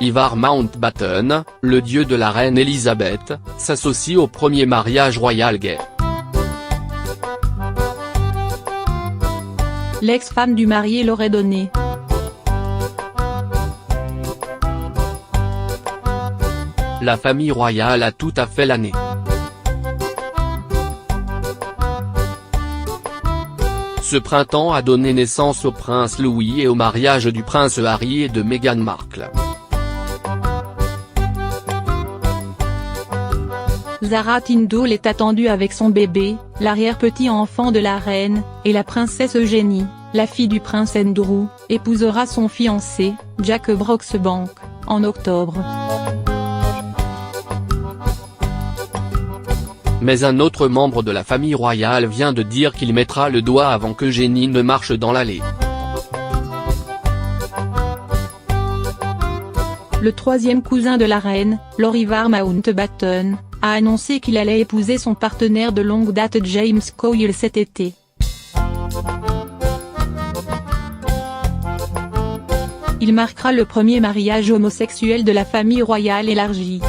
Ivar Mountbatten, le dieu de la reine Elisabeth, s'associe au premier mariage royal gay. L'ex-femme du marié l'aurait donné. La famille royale a tout à fait l'année. Ce printemps a donné naissance au prince Louis et au mariage du prince Harry et de Meghan Markle. Zara Tindall est attendue avec son bébé, l'arrière-petit-enfant de la reine, et la princesse Eugénie, la fille du prince Andrew, épousera son fiancé, Jack Broxbank, en octobre. Mais un autre membre de la famille royale vient de dire qu'il mettra le doigt avant qu'Eugénie ne marche dans l'allée. Le troisième cousin de la reine, Lord Ivar Mountbatten, a annoncé qu'il allait épouser son partenaire de longue date James Cowell cet été. Il marquera le premier mariage homosexuel de la famille royale élargie.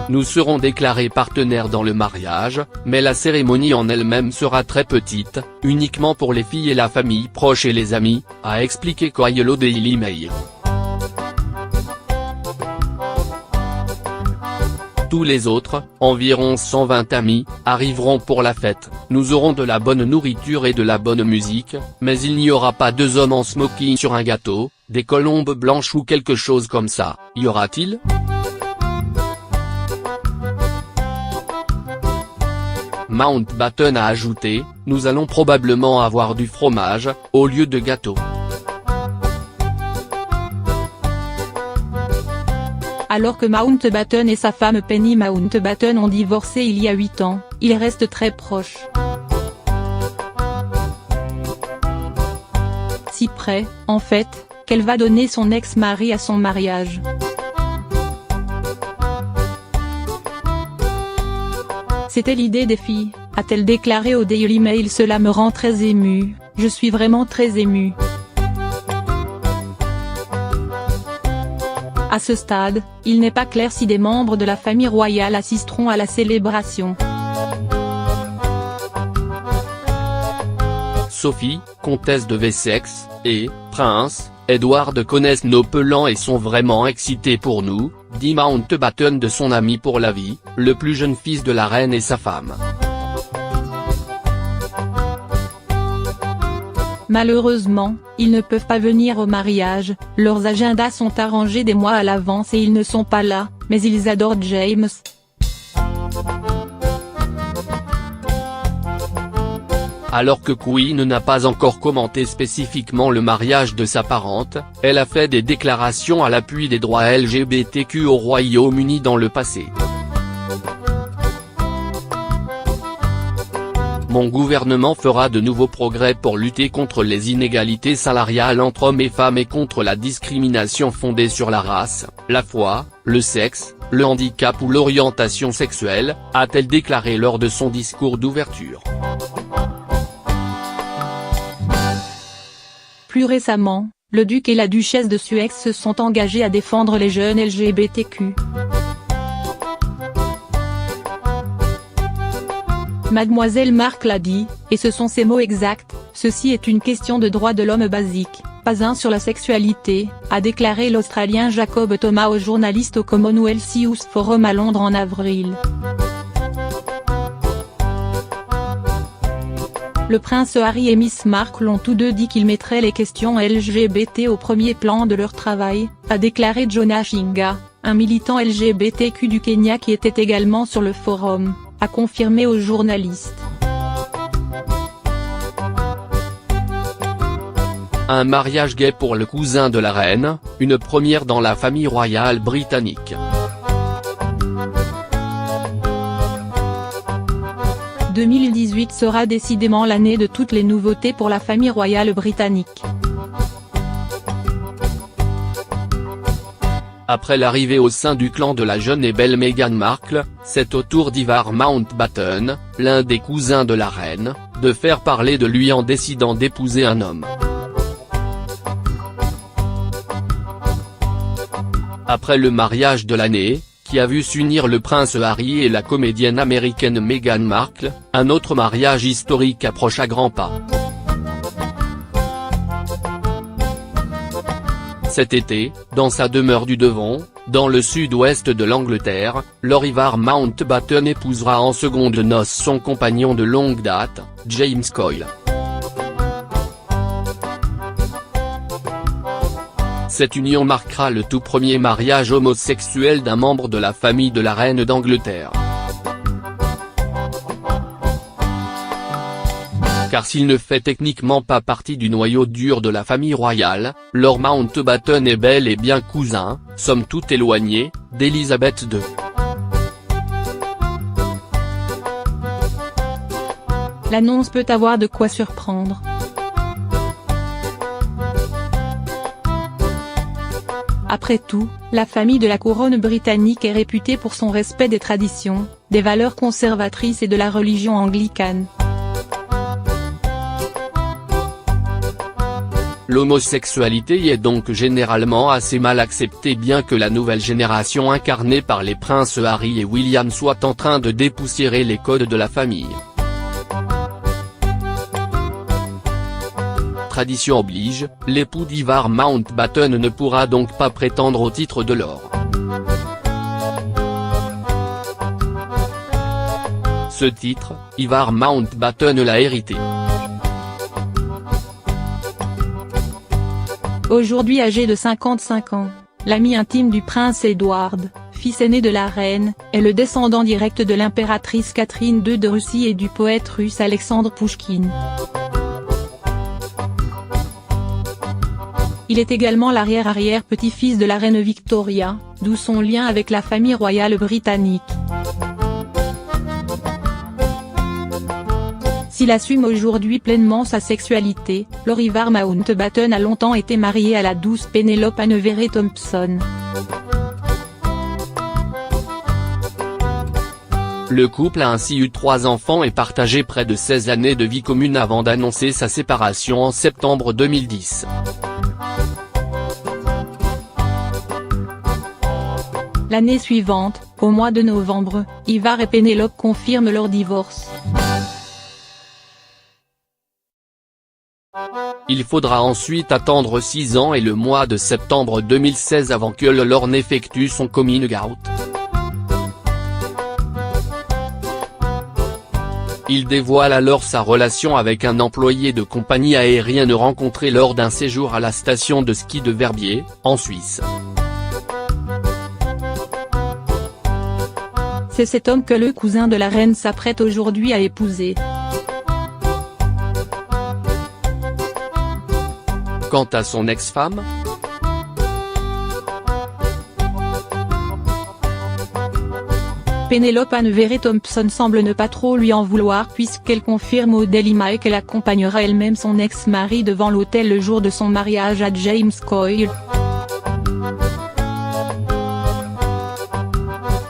Nous serons déclarés partenaires dans le mariage, mais la cérémonie en elle-même sera très petite, uniquement pour les filles et la famille proche et les amis, a expliqué Cowell au Daily Mail. Tous les autres, environ 120 amis, arriveront pour la fête. Nous aurons de la bonne nourriture et de la bonne musique, mais il n'y aura pas 2 hommes en smoking sur un gâteau, des colombes blanches ou quelque chose comme ça, y aura-t-il ? Mountbatten a ajouté, nous allons probablement avoir du fromage, au lieu de gâteau. Alors que Mountbatten et sa femme Penny Mountbatten ont divorcé il y a 8 ans, ils restent très proches. Si près, en fait, qu'elle va donner son ex-mari à son mariage. C'était l'idée des filles, a-t-elle déclaré au Daily Mail. Cela me rend très émue, je suis vraiment très émue. À ce stade, il n'est pas clair si des membres de la famille royale assisteront à la célébration. Sophie, comtesse de Wessex, et prince Edward connaissent nos plans et sont vraiment excités pour nous, dit Mountbatten de son ami pour la vie, le plus jeune fils de la reine et sa femme. Malheureusement, ils ne peuvent pas venir au mariage, leurs agendas sont arrangés des mois à l'avance et ils ne sont pas là, mais ils adorent James. Alors que Queen n'a pas encore commenté spécifiquement le mariage de sa parente, elle a fait des déclarations à l'appui des droits LGBTQ au Royaume-Uni dans le passé. Mon gouvernement fera de nouveaux progrès pour lutter contre les inégalités salariales entre hommes et femmes et contre la discrimination fondée sur la race, la foi, le sexe, le handicap ou l'orientation sexuelle, a-t-elle déclaré lors de son discours d'ouverture. Plus récemment, le duc et la duchesse de Sussex se sont engagés à défendre les jeunes LGBTQ. Mademoiselle Markle a dit, et ce sont ses mots exacts, « Ceci est une question de droits de l'homme basique, pas un sur la sexualité », a déclaré l'Australien Jacob Thomas au journaliste au Commonwealth Youth Forum à Londres en avril. Le prince Harry et Miss Markle ont tous deux dit qu'ils mettraient les questions LGBT au premier plan de leur travail, a déclaré Jonah Shinga, un militant LGBTQ du Kenya qui était également sur le forum, a confirmé aux journalistes. Un mariage gay pour le cousin de la reine, une première dans la famille royale britannique. 2018 sera décidément l'année de toutes les nouveautés pour la famille royale britannique. Après l'arrivée au sein du clan de la jeune et belle Meghan Markle, c'est au tour d'Ivar Mountbatten, l'un des cousins de la reine, de faire parler de lui en décidant d'épouser un homme. Après le mariage de l'année, qui a vu s'unir le prince Harry et la comédienne américaine Meghan Markle, un autre mariage historique approche à grands pas. Cet été, dans sa demeure du Devon, dans le sud-ouest de l'Angleterre, Lord Ivar Mountbatten épousera en secondes noces son compagnon de longue date, James Coyle. Cette union marquera le tout premier mariage homosexuel d'un membre de la famille de la reine d'Angleterre. Car s'il ne fait techniquement pas partie du noyau dur de la famille royale, Lord Mountbatten est bel et bien cousin, somme toute éloigné, d'Élisabeth II. L'annonce peut avoir de quoi surprendre. Après tout, la famille de la couronne britannique est réputée pour son respect des traditions, des valeurs conservatrices et de la religion anglicane. L'homosexualité y est donc généralement assez mal acceptée, bien que la nouvelle génération incarnée par les princes Harry et William soit en train de dépoussiérer les codes de la famille. Tradition oblige, l'époux d'Ivar Mountbatten ne pourra donc pas prétendre au titre de lord. Ce titre, Ivar Mountbatten l'a hérité. Aujourd'hui âgé de 55 ans, l'ami intime du prince Edward, fils aîné de la reine, est le descendant direct de l'impératrice Catherine II de Russie et du poète russe Alexandre Pouchkine. Il est également l'arrière-arrière-petit-fils de la reine Victoria, d'où son lien avec la famille royale britannique. S'il assume aujourd'hui pleinement sa sexualité, Lord Ivar Mountbatten a longtemps été marié à la douce Penelope Anne Thompson. Le couple a ainsi eu 3 enfants et partagé près de 16 années de vie commune avant d'annoncer sa séparation en septembre 2010. L'année suivante, au mois de novembre, Ivar et Penelope confirment leur divorce. Il faudra ensuite attendre 6 ans et le mois de septembre 2016 avant que le lord n'effectue son coming out. Il dévoile alors sa relation avec un employé de compagnie aérienne rencontré lors d'un séjour à la station de ski de Verbier, en Suisse. C'est cet homme que le cousin de la reine s'apprête aujourd'hui à épouser. Quant à son ex-femme, Penelope Anne Thompson semble ne pas trop lui en vouloir puisqu'elle confirme au Daily Mail qu'elle accompagnera elle-même son ex-mari devant l'autel le jour de son mariage à James Coyle.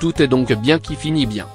Tout est donc bien qui finit bien.